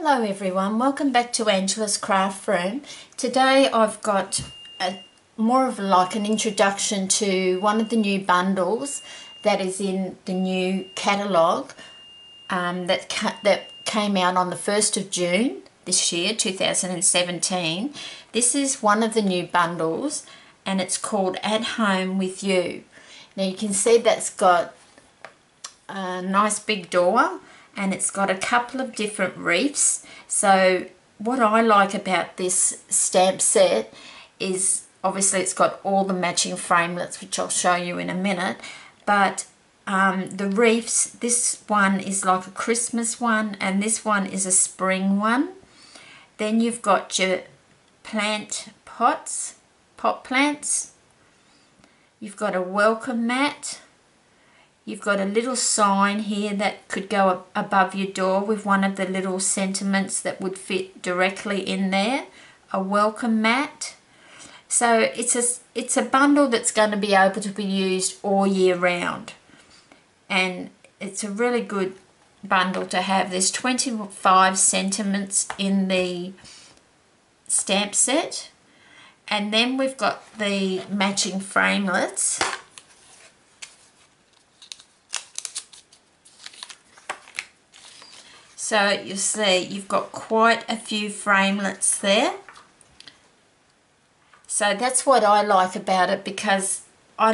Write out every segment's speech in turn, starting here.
Hello everyone, welcome back to Angela's Craft Room. Today I've got more of like an introduction to one of the new bundles that is in the new catalogue that came out on the 1st of June this year, 2017. This is one of the new bundles and it's called At Home With You. Now you can see that's got a nice big door and it's got a couple of different reefs. So what I like about this stamp set is obviously it's got all the matching framelits, which I'll show you in a minute, but the reefs, this one is like a Christmas one and this one is a spring one. Then you've got your plant pots, pot plants. You've got a welcome mat. You've got a little sign here that could go above your door with one of the little sentiments that would fit directly in there. A welcome mat. So it's a bundle that's going to be able to be used all year round. And it's a really good bundle to have. There's 25 sentiments in the stamp set. And then we've got the matching framelits. So you'll see you've got quite a few framelits there. So that's what I like about it, because I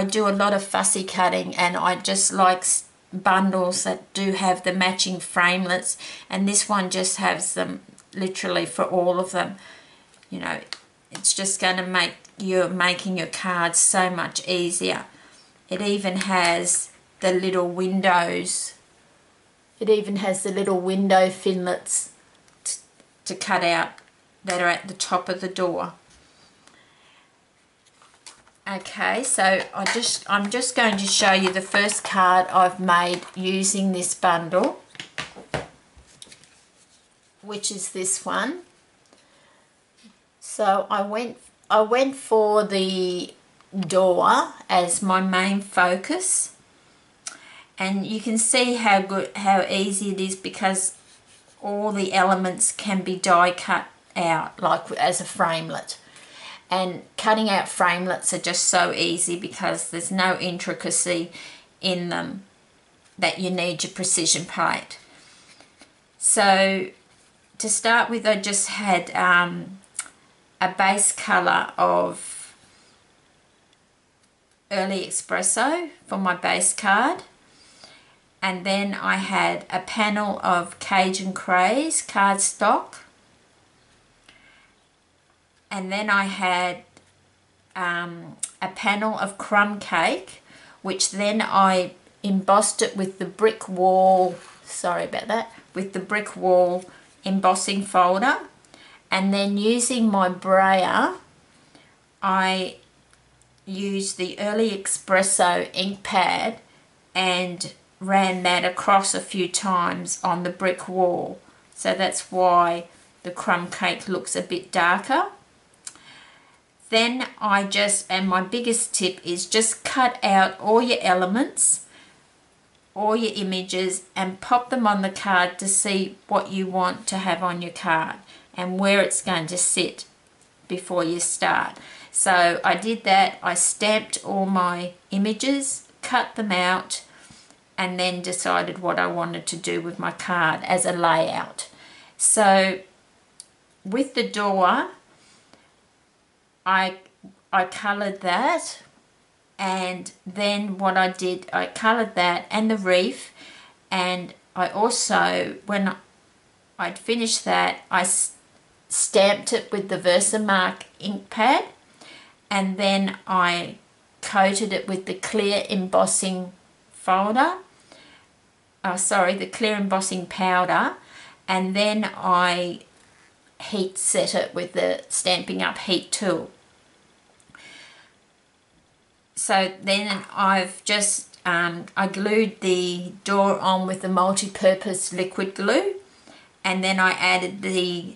do a lot of fussy cutting and I just like bundles that do have the matching framelits, and this one just has them literally for all of them. You know, it's just going to make making your cards so much easier. It even has the little windows. It even has the little window finlets to cut out that are at the top of the door. Okay, so I'm just going to show you the first card I've made using this bundle, which is this one. So I went for the door as my main focus. And you can see how easy it is, because all the elements can be die cut out like as a framelit. And cutting out framelits are just so easy because there's no intricacy in them that you need your precision plate. So to start with, I just had a base colour of Early Espresso for my base card. And then I had a panel of Cajun Craze cardstock. And then I had a panel of Crumb Cake, which then I embossed it with the brick wall, sorry about that, with the brick wall embossing folder. And then using my brayer, I used the Early Espresso ink pad and ran that across a few times on the brick wall. So that's why the crumb cake looks a bit darker. Then and my biggest tip is just cut out all your elements, all your images, and pop them on the card to see what you want to have on your card and where it's going to sit before you start. So I did that. I stamped all my images, cut them out, and then decided what I wanted to do with my card as a layout. So with the door, I coloured that, and then what I did, I coloured that and the reef, and I also, when I'd finished that, I stamped it with the Versamark ink pad, and then I coated it with the clear embossing folder, the clear embossing powder, and then I heat set it with the Stampin' Up heat tool. So then I've just I glued the door on with the multi-purpose liquid glue, and then I added the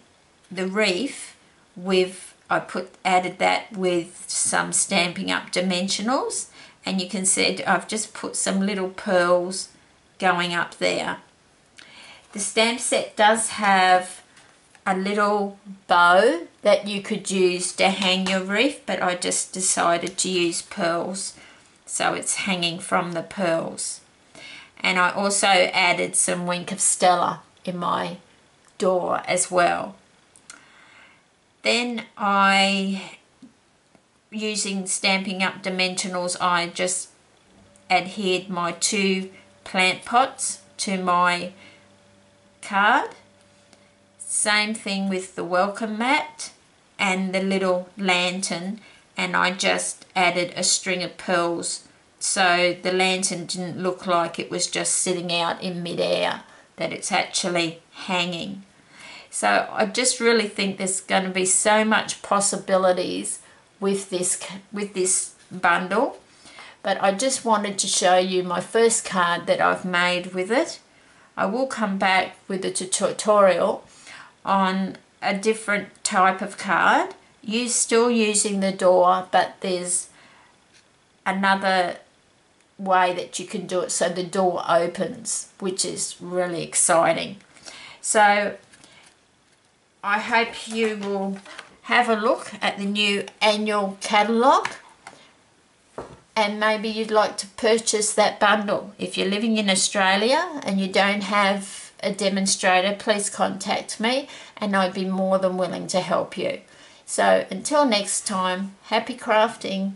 reef with added that with some Stampin' Up dimensionals, and you can see I've just put some little pearls going up there. The stamp set does have a little bow that you could use to hang your wreath, but I just decided to use pearls, so it's hanging from the pearls. And I also added some Wink of Stella in my door as well. Then using Stampin' Up! Dimensionals, I just adhered my 2 plant pots to my card. Same thing with the welcome mat and the little lantern, and I just added a string of pearls so the lantern didn't look like it was just sitting out in midair, that it's actually hanging. So I just really think there's going to be so much possibilities with this bundle, but I just wanted to show you my first card that I've made with it. I will come back with a tutorial on a different type of card, still using the door, but there's another way that you can do it so the door opens, which is really exciting. So I hope you will have a look at the new annual catalogue, and maybe you'd like to purchase that bundle. If you're living in Australia and you don't have a demonstrator, please contact me and I'd be more than willing to help you. So until next time, happy crafting.